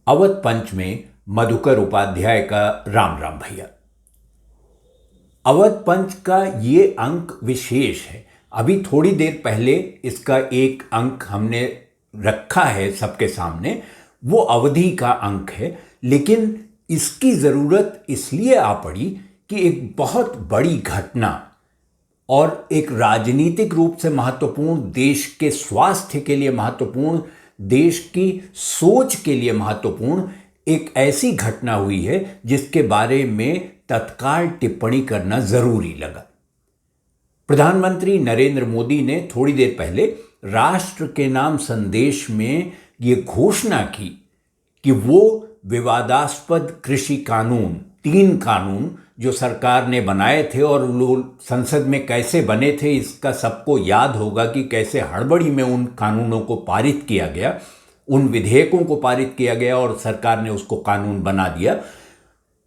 अवध पंच में मधुकर उपाध्याय का राम राम भैया। अवध पंच का ये अंक विशेष है। अभी थोड़ी देर पहले इसका एक अंक हमने रखा है सबके सामने, वो अवधि का अंक है, लेकिन इसकी ज़रूरत इसलिए आ पड़ी कि एक बहुत बड़ी घटना और एक राजनीतिक रूप से महत्वपूर्ण, देश के स्वास्थ्य के लिए महत्वपूर्ण, देश की सोच के लिए महत्वपूर्ण एक ऐसी घटना हुई है जिसके बारे में तत्काल टिप्पणी करना जरूरी लगा। प्रधानमंत्री नरेंद्र मोदी ने थोड़ी देर पहले राष्ट्र के नाम संदेश में ये घोषणा की कि वो विवादास्पद कृषि कानून, 3 कानून जो सरकार ने बनाए थे और वो संसद में कैसे बने थे, इसका सबको याद होगा कि कैसे हड़बड़ी में उन कानूनों को पारित किया गया, उन विधेयकों को पारित किया गया और सरकार ने उसको कानून बना दिया।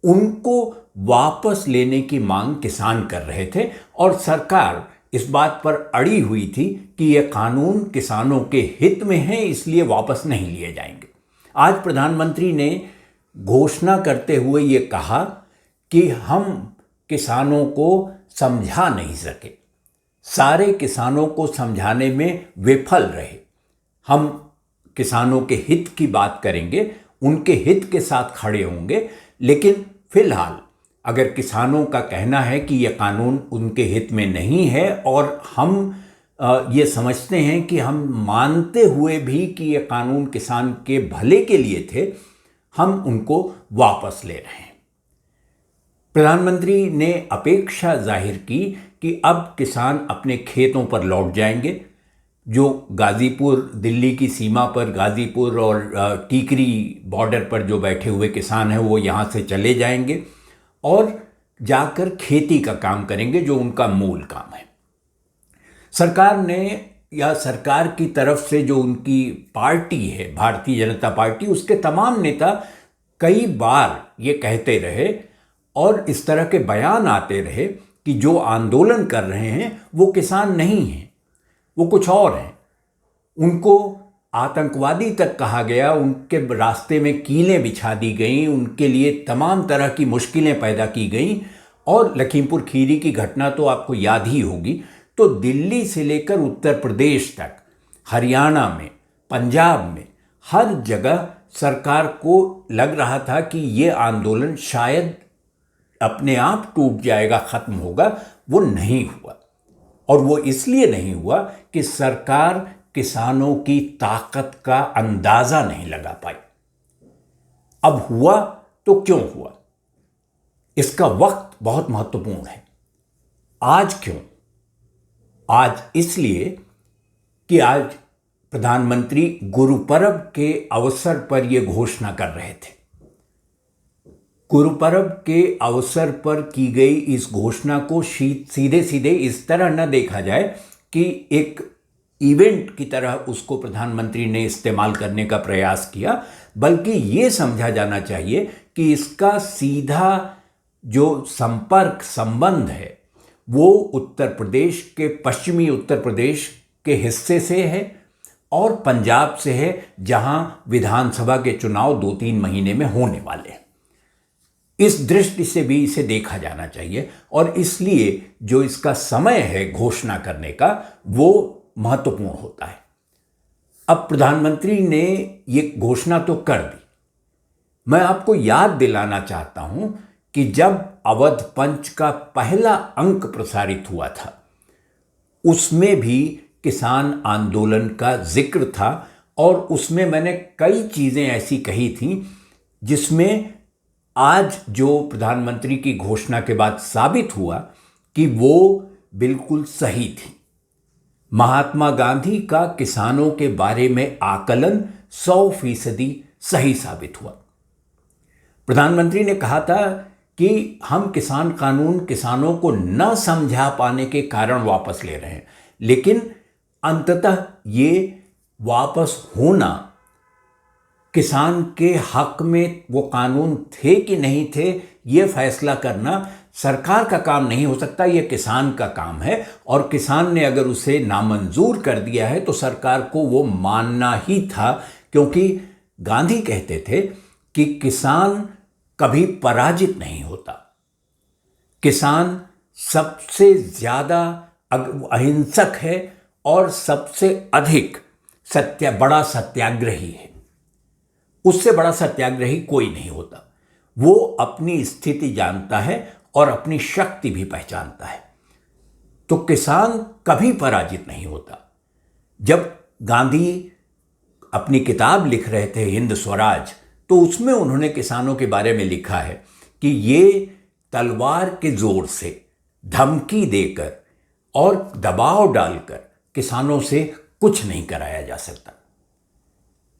उनको वापस लेने की मांग किसान कर रहे थे और सरकार इस बात पर अड़ी हुई थी कि ये कानून किसानों के हित में है, इसलिए वापस नहीं लिए जाएंगे। आज प्रधानमंत्री ने घोषणा करते हुए ये कहा कि हम किसानों को समझा नहीं सके, सारे किसानों को समझाने में विफल रहे। हम किसानों के हित की बात करेंगे, उनके हित के साथ खड़े होंगे, लेकिन फिलहाल अगर किसानों का कहना है कि यह कानून उनके हित में नहीं है और हम ये समझते हैं कि हम मानते हुए भी कि यह कानून किसान के भले के लिए थे, हम उनको वापस ले रहे हैं। प्रधानमंत्री ने अपेक्षा जाहिर की कि अब किसान अपने खेतों पर लौट जाएंगे। जो गाज़ीपुर, दिल्ली की सीमा पर गाज़ीपुर और टीकरी बॉर्डर पर जो बैठे हुए किसान हैं वो यहाँ से चले जाएंगे और जाकर खेती का काम करेंगे, जो उनका मूल काम है। सरकार ने या सरकार की तरफ से जो उनकी पार्टी है, भारतीय जनता पार्टी, उसके तमाम नेता कई बार ये कहते रहे और इस तरह के बयान आते रहे कि जो आंदोलन कर रहे हैं वो किसान नहीं हैं, वो कुछ और हैं। उनको आतंकवादी तक कहा गया, उनके रास्ते में कीलें बिछा दी गईं, उनके लिए तमाम तरह की मुश्किलें पैदा की गईं। और लखीमपुर खीरी की घटना तो आपको याद ही होगी। तो दिल्ली से लेकर उत्तर प्रदेश तक, हरियाणा में, पंजाब में, हर जगह सरकार को लग रहा था कि ये आंदोलन शायद अपने आप टूट जाएगा, ख़त्म होगा। वो नहीं हुआ और वो इसलिए नहीं हुआ कि सरकार किसानों की ताकत का अंदाज़ा नहीं लगा पाई। अब हुआ तो क्यों हुआ, इसका वक्त बहुत महत्वपूर्ण है। आज क्यों? आज इसलिए कि आज प्रधानमंत्री गुरुपर्व के अवसर पर यह घोषणा कर रहे थे। गुरुपर्व के अवसर पर की गई इस घोषणा को सीधे सीधे इस तरह न देखा जाए कि एक इवेंट की तरह उसको प्रधानमंत्री ने इस्तेमाल करने का प्रयास किया, बल्कि ये समझा जाना चाहिए कि इसका सीधा जो संबंध है वो उत्तर प्रदेश के, पश्चिमी उत्तर प्रदेश के हिस्से से है और पंजाब से है, जहां विधानसभा के चुनाव 2-3 महीने में होने वाले हैं। इस दृष्टि से भी इसे देखा जाना चाहिए और इसलिए जो इसका समय है घोषणा करने का वो महत्वपूर्ण होता है। अब प्रधानमंत्री ने ये घोषणा तो कर दी। मैं आपको याद दिलाना चाहता हूं कि जब अवध पंच का पहला अंक प्रसारित हुआ था उसमें भी किसान आंदोलन का जिक्र था और उसमें मैंने कई चीज़ें ऐसी कही थी जिसमें आज जो प्रधानमंत्री की घोषणा के बाद साबित हुआ कि वो बिल्कुल सही थी। महात्मा गांधी का किसानों के बारे में आकलन 100% सही साबित हुआ। प्रधानमंत्री ने कहा था कि हम किसान कानून किसानों को न समझा पाने के कारण वापस ले रहे हैं, लेकिन अंततः ये वापस होना किसान के हक में वो कानून थे कि नहीं थे, ये फैसला करना सरकार का काम नहीं हो सकता, ये किसान का काम है। और किसान ने अगर उसे नामंजूर कर दिया है तो सरकार को वो मानना ही था, क्योंकि गांधी कहते थे कि किसान कभी पराजित नहीं होता। किसान सबसे ज्यादा अहिंसक है और सबसे अधिक बड़ा सत्याग्रही है। उससे बड़ा सत्याग्रही कोई नहीं होता। वो अपनी स्थिति जानता है और अपनी शक्ति भी पहचानता है। तो किसान कभी पराजित नहीं होता। जब गांधी अपनी किताब लिख रहे थे हिंद स्वराज, तो उसमें उन्होंने किसानों के बारे में लिखा है कि ये तलवार के जोर से, धमकी देकर और दबाव डालकर किसानों से कुछ नहीं कराया जा सकता।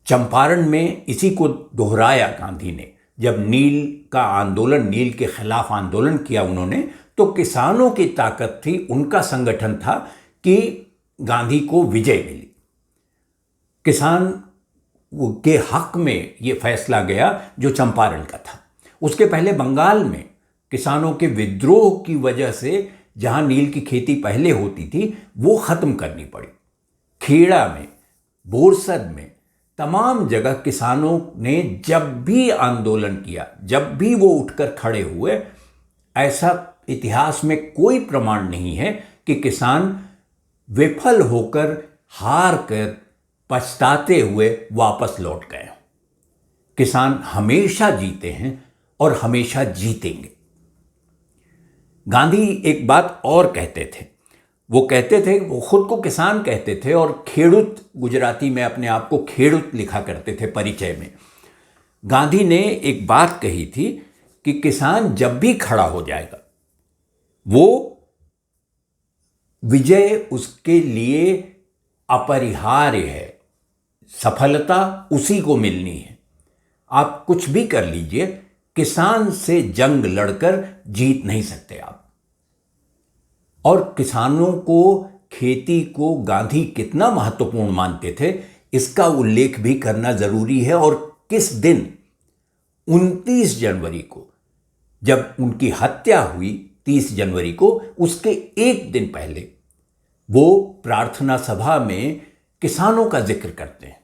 चंपारण में इसी को दोहराया गांधी ने। जब नील के खिलाफ आंदोलन किया उन्होंने, तो किसानों की ताकत थी, उनका संगठन था कि गांधी को विजय मिली। किसान के हक में यह फैसला गया जो चंपारण का था। उसके पहले बंगाल में किसानों के विद्रोह की वजह से जहां नील की खेती पहले होती थी वो खत्म करनी पड़ी। खेड़ा में, बोरसद में, तमाम जगह किसानों ने जब भी आंदोलन किया, जब भी वो उठकर खड़े हुए, ऐसा इतिहास में कोई प्रमाण नहीं है कि किसान विफल होकर, हार कर, पछताते हुए वापस लौट गए। किसान हमेशा जीते हैं और हमेशा जीतेंगे। गांधी एक बात और कहते थे। वो कहते थे, वो खुद को किसान कहते थे और खेडूत, गुजराती में अपने आप को खेडूत लिखा करते थे परिचय में। गांधी ने एक बात कही थी कि किसान जब भी खड़ा हो जाएगा, वो विजय उसके लिए अपरिहार्य है, सफलता उसी को मिलनी है। आप कुछ भी कर लीजिए, किसान से जंग लड़कर जीत नहीं सकते आप। और किसानों को, खेती को गांधी कितना महत्वपूर्ण मानते थे, इसका उल्लेख भी करना जरूरी है। और किस दिन, 29 जनवरी को, जब उनकी हत्या हुई 30 जनवरी को, उसके एक दिन पहले वो प्रार्थना सभा में किसानों का जिक्र करते हैं।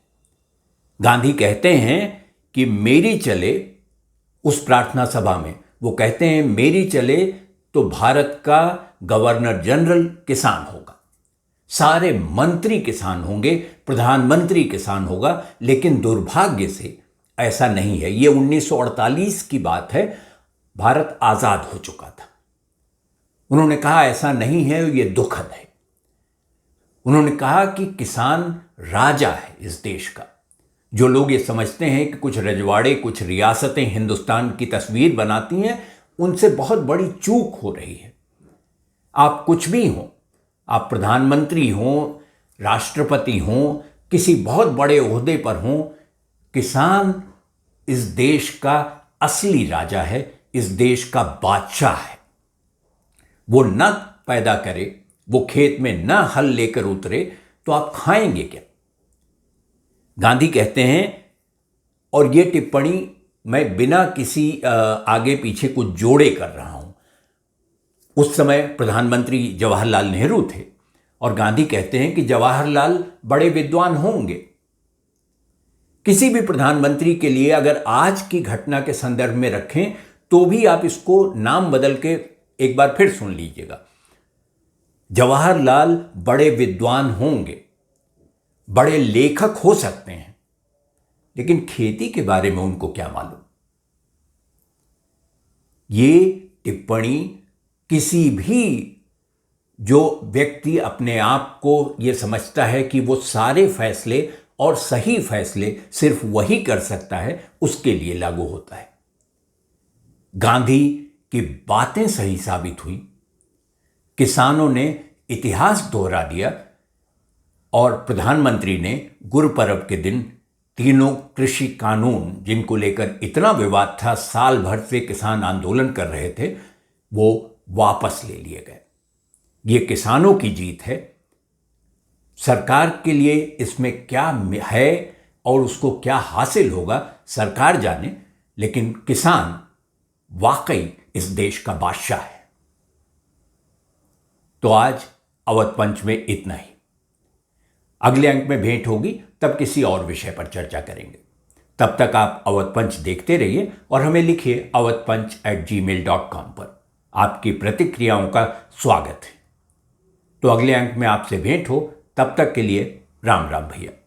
गांधी कहते हैं कि मेरी चले, उस प्रार्थना सभा में वो कहते हैं, मेरी चले तो भारत का गवर्नर जनरल किसान होगा, सारे मंत्री किसान होंगे, प्रधानमंत्री किसान होगा। लेकिन दुर्भाग्य से ऐसा नहीं है। यह 1948 की बात है, भारत आजाद हो चुका था। उन्होंने कहा ऐसा नहीं है, यह दुखद है। उन्होंने कहा कि किसान राजा है इस देश का। जो लोग ये समझते हैं कि कुछ रजवाड़े, कुछ रियासतें हिंदुस्तान की तस्वीर बनाती हैं, उनसे बहुत बड़ी चूक हो रही है। आप कुछ भी हों, आप प्रधानमंत्री हों, राष्ट्रपति हों, किसी बहुत बड़े ओहदे पर हों, किसान इस देश का असली राजा है, इस देश का बादशाह है। वो न पैदा करे, वो खेत में न हल लेकर उतरे, तो आप खाएंगे क्या? गांधी कहते हैं, और ये टिप्पणी मैं बिना किसी आगे पीछे कुछ जोड़े कर रहा हूं। उस समय प्रधानमंत्री जवाहरलाल नेहरू थे और गांधी कहते हैं कि जवाहरलाल बड़े विद्वान होंगे। किसी भी प्रधानमंत्री के लिए अगर आज की घटना के संदर्भ में रखें तो भी आप इसको नाम बदल के एक बार फिर सुन लीजिएगा। जवाहरलाल बड़े विद्वान होंगे, बड़े लेखक हो सकते हैं, लेकिन खेती के बारे में उनको क्या मालूम। ये टिप्पणी किसी भी जो व्यक्ति अपने आप को यह समझता है कि वो सारे फैसले और सही फैसले सिर्फ वही कर सकता है, उसके लिए लागू होता है। गांधी की बातें सही साबित हुई, किसानों ने इतिहास दोहरा दिया और प्रधानमंत्री ने गुरुपर्व के दिन तीनों कृषि कानून, जिनको लेकर इतना विवाद था, साल भर से किसान आंदोलन कर रहे थे, वो वापस ले लिए गए। ये किसानों की जीत है। सरकार के लिए इसमें क्या है और उसको क्या हासिल होगा सरकार जाने, लेकिन किसान वाकई इस देश का बादशाह है। तो आज अवध पंच में इतना ही। अगले अंक में भेंट होगी, तब किसी और विषय पर चर्चा करेंगे। तब तक आप अवध पंच देखते रहिए और हमें लिखिए awadhpanch@gmail.com पर। आपकी प्रतिक्रियाओं का स्वागत है। तो अगले अंक में आपसे भेंट हो, तब तक के लिए राम राम भैया।